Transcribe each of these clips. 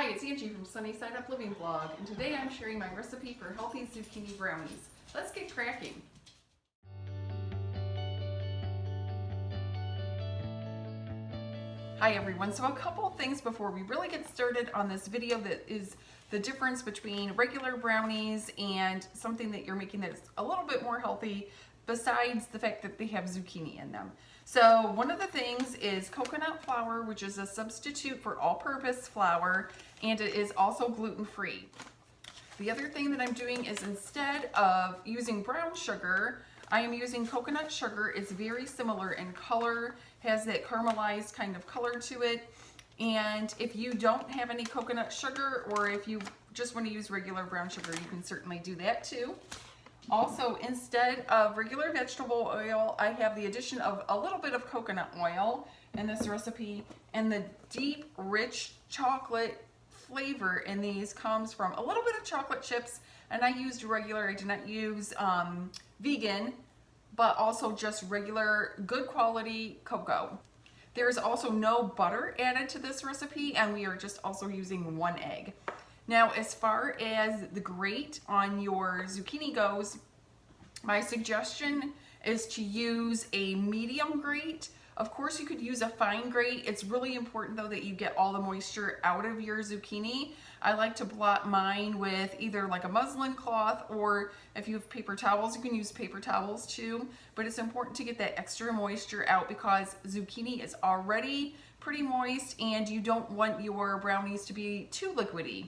Hi, it's Angie from Sunny Side Up Living Vlog, and today I'm sharing my recipe for healthy zucchini brownies. Let's get cracking. Hi everyone, so a couple of things before we really get started on this video that is the difference between regular brownies and something that you're making that's a little bit more healthy besides the fact that they have zucchini in them. So one of the things is coconut flour, which is a substitute for all-purpose flour, and it is also gluten-free. The other thing that I'm doing is instead of using brown sugar, I am using coconut sugar. It's very similar in color, has that caramelized kind of color to it. And if you don't have any coconut sugar, or if you just want to use regular brown sugar, you can certainly do that too. Also, instead of regular vegetable oil, I have the addition of a little bit of coconut oil in this recipe, and the deep, rich chocolate flavor in these comes from a little bit of chocolate chips, and I used regular, I did not use vegan, but also just regular good quality cocoa. There's also no butter added to this recipe, and we are just also using 1 egg. Now, as far as the grate on your zucchini goes, my suggestion is to use a medium grate. Of course, you could use a fine grate. It's really important though that you get all the moisture out of your zucchini. I like to blot mine with either like a muslin cloth, or if you have paper towels, you can use paper towels too. But it's important to get that extra moisture out because zucchini is already pretty moist and you don't want your brownies to be too liquidy.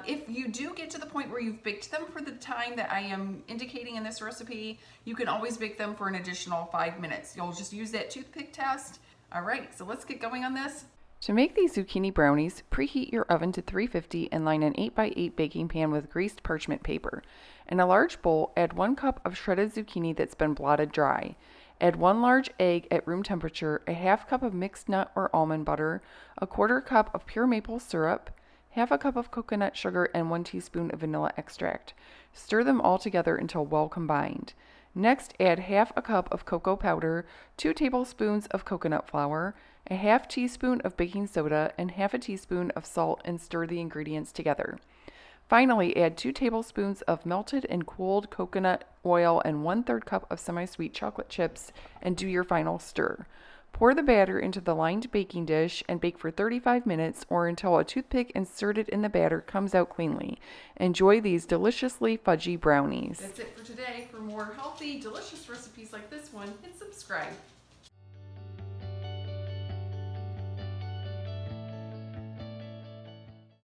If you do get to the point where you've baked them for the time that I am indicating in this recipe, you can always bake them for an additional 5 minutes. You'll just use that toothpick test. All right, so let's get going on this. To make these zucchini brownies, preheat your oven to 350 and line an 8x8 baking pan with greased parchment paper. In a large bowl, add 1 cup of shredded zucchini that's been blotted dry. Add 1 large egg at room temperature, a half cup of mixed nut or almond butter, a 1/4 cup of pure maple syrup, half a cup of coconut sugar, and 1 teaspoon of vanilla extract. Stir them all together until well combined. Next, add half a cup of cocoa powder, 2 tablespoons of coconut flour, a half teaspoon of baking soda, and half a teaspoon of salt, and stir the ingredients together. Finally, add 2 tablespoons of melted and cooled coconut oil and 1/3 cup of semi-sweet chocolate chips, and do your final stir. Pour the batter into the lined baking dish and bake for 35 minutes or until a toothpick inserted in the batter comes out cleanly. Enjoy these deliciously fudgy brownies. That's it for today. For more healthy, delicious recipes like this one, hit subscribe.